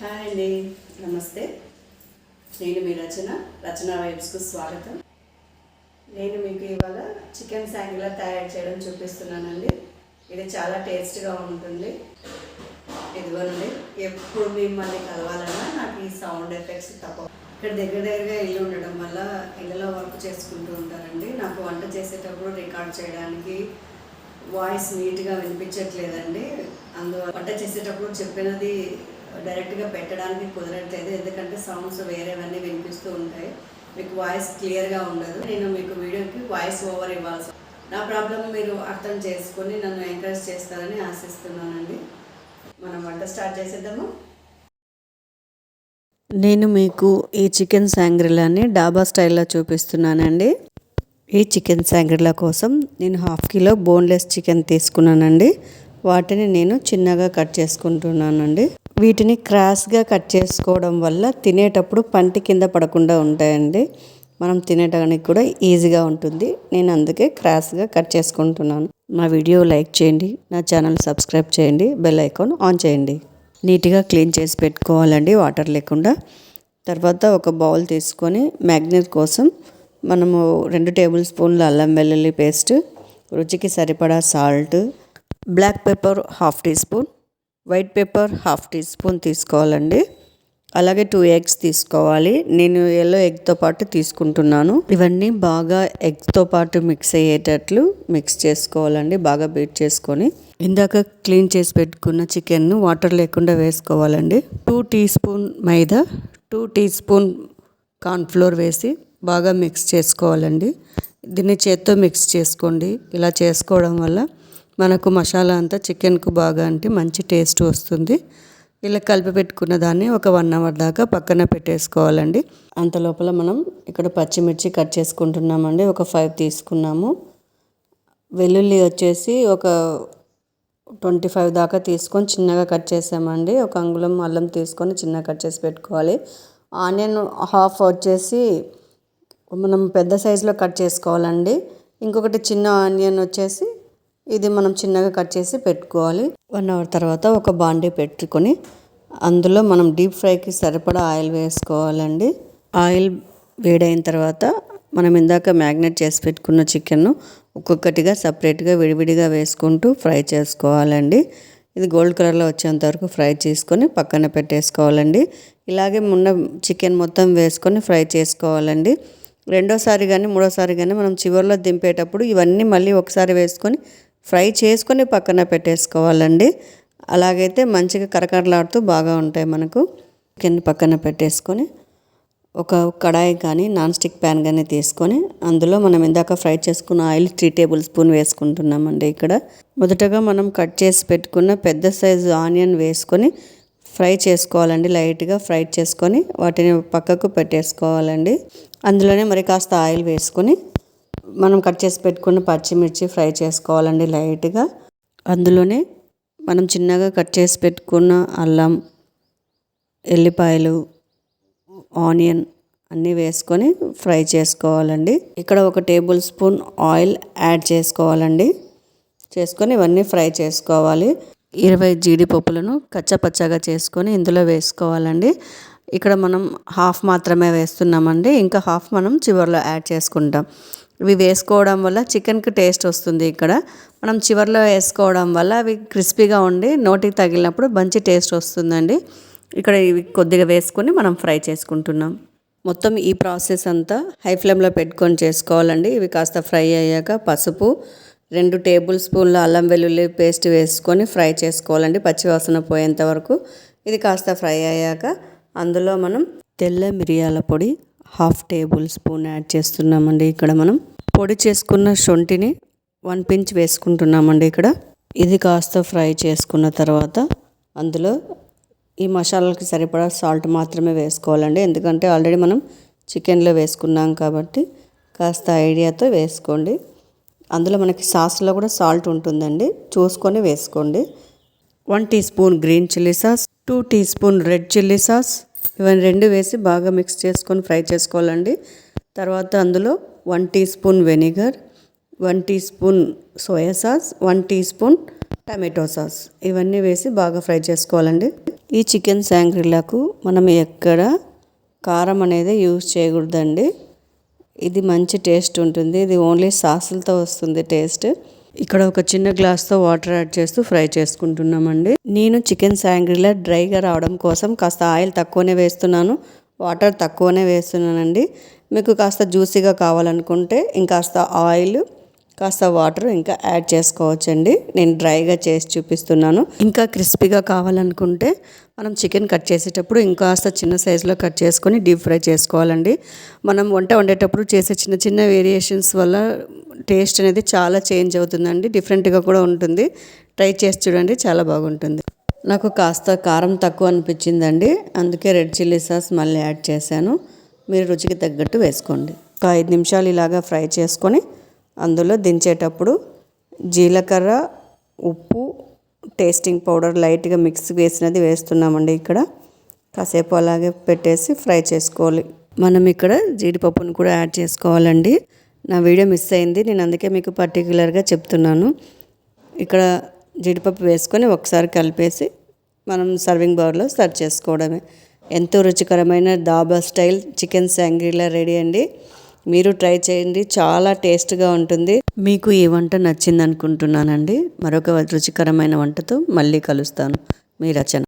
Hi అండి, నమస్తే. నేను మీ రచన వైబ్స్కు స్వాగతం. నేను మీకు ఇవాళ చికెన్ శాంగిలా తయారు చేయడం చూపిస్తున్నానండి. ఇది చాలా టేస్ట్గా ఉంటుంది. ఇదిగోనండి, ఎప్పుడు మిమ్మల్ని కలవాలన్నా నాకు ఈ సౌండ్ ఎఫెక్ట్స్ తప్ప. ఇక్కడ దగ్గరగా ఇల్లు ఉండడం వల్ల ఇళ్ళలో వర్క్ చేసుకుంటూ ఉంటారండి. నాకు వంట చేసేటప్పుడు రికార్డ్ చేయడానికి వాయిస్ నీట్గా వినిపించట్లేదండి. అందువల్ల వంట చేసేటప్పుడు చెప్పినది డైరెక్ట్గా పెట్టడానికి కుదరట్లేదు, ఎందుకంటే సౌండ్స్ వేరేవన్నీ వినిపిస్తూ ఉంటాయి. మీకు వాయిస్ క్లియర్గా ఉండదు. నేను మీకు వీడియోకి వాయిస్ ఓవర్ ఇవ్వాల్సి, నా ప్రాబ్లం మీరు అర్థం చేసుకొని నన్ను ఎంకరేజ్ చేస్తారని ఆశిస్తున్నానండి. మనం వంట స్టార్ట్ చేసేద్దాము. నేను మీకు ఈ చికెన్ శాంగ్రిలాని డాబా స్టైల్లో చూపిస్తున్నానండి. ఈ చికెన్ శాంగ్రిలా కోసం నేను 1/2 కిలో బోన్లెస్ చికెన్ తీసుకున్నానండి. వాటిని నేను చిన్నగా కట్ చేసుకుంటున్నానండి. వీటిని క్రాస్గా కట్ చేసుకోవడం వల్ల తినేటప్పుడు పంటి కింద పడకుండా ఉంటాయండి. మనం తినేటానికి కూడా ఈజీగా ఉంటుంది. నేను అందుకే క్రాస్గా కట్ చేసుకుంటున్నాను. నా వీడియో లైక్ చేయండి, నా ఛానల్ సబ్స్క్రైబ్ చేయండి, బెల్ ఐకాన్ ఆన్ చేయండి. నీట్గా క్లీన్ చేసి పెట్టుకోవాలండి, వాటర్ లేకుండా. తర్వాత ఒక బౌల్ తీసుకొని మ్యాగ్నెట్ కోసం మనము 2 టేబుల్ స్పూన్ల అల్లం వెల్లుల్లి పేస్ట్, రుచికి సరిపడా salt, black pepper 1/2 teaspoon, white pepper 1/2 teaspoon తీసుకోవాలండి. అలాగే 2 ఎగ్స్ తీసుకోవాలి. నేను ఎల్లో ఎగ్తో పాటు తీసుకుంటున్నాను. ఇవన్నీ బాగా ఎగ్తో పాటు మిక్స్ అయ్యేటట్లు మిక్స్ చేసుకోవాలండి. బాగా బీట్ చేసుకొని ఇందాక క్లీన్ చేసి పెట్టుకున్న చికెన్ను వాటర్ లేకుండా వేసుకోవాలండి. 2 టీ స్పూన్ మైదా, 2 టీ స్పూన్ కార్న్ఫ్లోర్ వేసి బాగా మిక్స్ చేసుకోవాలండి. దీన్ని చేత్తో మిక్స్ చేసుకోండి. ఇలా చేసుకోవడం వల్ల మనకు మసాలా అంతా చికెన్కు బాగా అంటే మంచి టేస్ట్ వస్తుంది. ఇలా కలిపి పెట్టుకున్న దాన్ని ఒక 1 అవర్ దాకా పక్కన పెట్టేసుకోవాలండి. అంత లోపల మనం ఇక్కడ పచ్చిమిర్చి కట్ చేసుకుంటున్నామండి. ఒక 5 తీసుకున్నాము. వెల్లుల్లి వచ్చేసి ఒక 25 దాకా తీసుకొని చిన్నగా కట్ చేసామండి. ఒక అంగుళం అల్లం తీసుకొని చిన్నగా కట్ చేసి పెట్టుకోవాలి. ఆనియన్ 1/2 వచ్చేసి మనం పెద్ద సైజులో కట్ చేసుకోవాలండి. ఇంకొకటి చిన్న ఆనియన్ వచ్చేసి ఇది మనం చిన్నగా కట్ చేసి పెట్టుకోవాలి. 1 అవర్ తర్వాత ఒక బాండీ పెట్టుకొని అందులో మనం డీప్ ఫ్రైకి సరిపడా ఆయిల్ వేసుకోవాలండి. ఆయిల్ వేడైన తర్వాత మనం ఇందాక మ్యాగ్నేట్ చేసి పెట్టుకున్న చికెన్ను ఒక్కొక్కటిగా సపరేట్గా విడివిడిగా వేసుకుంటూ ఫ్రై చేసుకోవాలండి. ఇది గోల్డ్ కలర్లో వచ్చేంత వరకు ఫ్రై చేసుకొని పక్కన పెట్టేసుకోవాలండి. ఇలాగే మున్న చికెన్ మొత్తం వేసుకొని ఫ్రై చేసుకోవాలండి. రెండోసారి కానీ మూడోసారి కానీ మనం చివరిలో దింపేటప్పుడు ఇవన్నీ మళ్ళీ ఒకసారి వేసుకొని ఫ్రై చేసుకొని పక్కన పెట్టేసుకోవాలండి. అలాగైతే మంచిగా కరకరలాడుతూ బాగా ఉంటాయి మనకు. చికెన్ పక్కన పెట్టేసుకొని ఒక కడాయి కానీ నాన్ స్టిక్ ప్యాన్ కానీ తీసుకొని అందులో మనం ఇందాక ఫ్రై చేసుకున్న ఆయిల్ 3 టేబుల్ స్పూన్ వేసుకుంటున్నామండి. ఇక్కడ మొదటగా మనం కట్ చేసి పెట్టుకున్న పెద్ద సైజు ఆనియన్ వేసుకొని ఫ్రై చేసుకోవాలండి. లైట్గా ఫ్రై చేసుకొని వాటిని పక్కకు పెట్టేసుకోవాలండి. అందులోనే మరి కాస్త ఆయిల్ వేసుకొని మనం కట్ చేసి పెట్టుకున్న పచ్చిమిర్చి ఫ్రై చేసుకోవాలండి లైట్గా. అందులోనే మనం చిన్నగా కట్ చేసి పెట్టుకున్న అల్లం, ఎల్లిపాయలు, ఆనియన్ అన్నీ వేసుకొని ఫ్రై చేసుకోవాలండి. ఇక్కడ ఒక టేబుల్ స్పూన్ ఆయిల్ యాడ్ చేసుకోవాలండి. చేసుకొని ఇవన్నీ ఫ్రై చేసుకోవాలి. 20 జీడిపప్పులను కచ్చపచ్చగా చేసుకొని ఇందులో వేసుకోవాలండి. ఇక్కడ మనం 1/2 మాత్రమే వేస్తున్నామండి. ఇంకా 1/2 మనం చివరిలో యాడ్ చేసుకుంటాం. ఇవి వేసుకోవడం వల్ల చికెన్కి టేస్ట్ వస్తుంది. ఇక్కడ మనం చివరిలో వేసుకోవడం వల్ల అవి క్రిస్పీగా ఉండి నోటికి తగిలినప్పుడు మంచి టేస్ట్ వస్తుందండి. ఇక్కడ ఇవి కొద్దిగా వేసుకొని మనం ఫ్రై చేసుకుంటున్నాం. మొత్తం ఈ ప్రాసెస్ అంతా హై ఫ్లేమ్లో పెట్టుకొని చేసుకోవాలండి. ఇవి కాస్త ఫ్రై అయ్యాక పసుపు, 2 టేబుల్ స్పూన్ల అల్లం వెల్లుల్లి పేస్ట్ వేసుకొని ఫ్రై చేసుకోవాలండి పచ్చివాసన పోయేంత వరకు. ఇది కాస్త ఫ్రై అయ్యాక అందులో మనం తెల్ల మిరియాల పొడి 1/2 టేబుల్ స్పూన్ యాడ్ చేస్తున్నామండి. ఇక్కడ మనం పొడి చేసుకున్న శొంఠిని 1 పించ్ వేసుకుంటున్నామండి. ఇక్కడ ఇది కాస్త ఫ్రై చేసుకున్న తర్వాత అందులో ఈ మసాలాలకి సరిపడా సాల్ట్ మాత్రమే వేసుకోవాలండి. ఎందుకంటే ఆల్రెడీ మనం చికెన్లో వేసుకున్నాం కాబట్టి కాస్త ఐడియాతో వేసుకోండి. అందులో మనకి సాస్లో కూడా సాల్ట్ ఉంటుందండి, చూసుకొని వేసుకోండి. 1 teaspoon green chilli sauce, 2 teaspoon red chilli sauce, ఇవన్నీ 2 వేసి బాగా మిక్స్ చేసుకొని ఫ్రై చేసుకోవాలండి. తర్వాత అందులో 1 teaspoon vinegar, 1 teaspoon soya sauce, 1 teaspoon tomato sauce ఇవన్నీ వేసి బాగా ఫ్రై చేసుకోవాలండి. ఈ చికెన్ శాంగ్రిలాకు మనం ఎక్కడ కారం అనేది యూజ్ చేయకూడదండి. ఇది మంచి టేస్ట్ ఉంటుంది. ఇది ఓన్లీ సాసులతో వస్తుంది టేస్ట్. ఇక్కడ ఒక చిన్న గ్లాస్తో వాటర్ యాడ్ చేస్తూ ఫ్రై చేసుకుంటున్నామండి. నేను చికెన్ శాంగ్రిలా డ్రైగా రావడం కోసం కాస్త ఆయిల్ తక్కువనే వేస్తున్నాను, వాటర్ తక్కువనే వేస్తున్నానండి. మీకు కాస్త జ్యూసీగా కావాలనుకుంటే ఇంకాస్త ఆయిల్ కాస్త వాటర్ ఇంకా యాడ్ చేసుకోవచ్చండి. నేను డ్రైగా చేసి చూపిస్తున్నాను. ఇంకా క్రిస్పీగా కావాలనుకుంటే మనం చికెన్ కట్ చేసేటప్పుడు ఇంకాస్త చిన్న సైజులో కట్ చేసుకొని డీప్ ఫ్రై చేసుకోవాలండి. మనం వంట వండేటప్పుడు చేసే చిన్న చిన్న వేరియేషన్స్ వల్ల టేస్ట్ అనేది చాలా చేంజ్ అవుతుందండి. డిఫరెంట్గా కూడా ఉంటుంది. ట్రై చేసి చూడండి, చాలా బాగుంటుంది. నాకు కాస్త కారం తక్కువ అనిపించిందండి, అందుకే రెడ్ చిల్లీ సాస్ మళ్ళీ యాడ్ చేశాను. మీరు రుచికి తగ్గట్టు వేసుకోండి. ఒక 5 నిమిషాలు ఇలాగా ఫ్రై చేసుకొని అందులో దించేటప్పుడు జీలకర్ర, ఉప్పు, టేస్టింగ్ పౌడర్ లైట్గా మిక్స్ వేసినది వేస్తున్నామండి. ఇక్కడ కాసేపు అలాగే పెట్టేసి ఫ్రై చేసుకోవాలి. మనం ఇక్కడ జీడిపప్పును కూడా యాడ్ చేసుకోవాలండి. నా వీడియో మిస్ అయింది, నేను అందుకే మీకు పర్టికులర్గా చెప్తున్నాను. ఇక్కడ జీడిపప్పు వేసుకొని ఒకసారి కలిపేసి మనం సర్వింగ్ బౌల్లో సర్వ్ చేసుకోవడమే. ఎంతో రుచికరమైన డాబా స్టైల్ చికెన్ శాంగ్రిలా రెడీ అండి. మీరు ట్రై చేయండి, చాలా టేస్ట్గా ఉంటుంది. మీకు ఈ వంట నచ్చింది అనుకుంటున్నానండి. మరొక రుచికరమైన వంటతో మళ్ళీ కలుస్తాను. మీ రచన.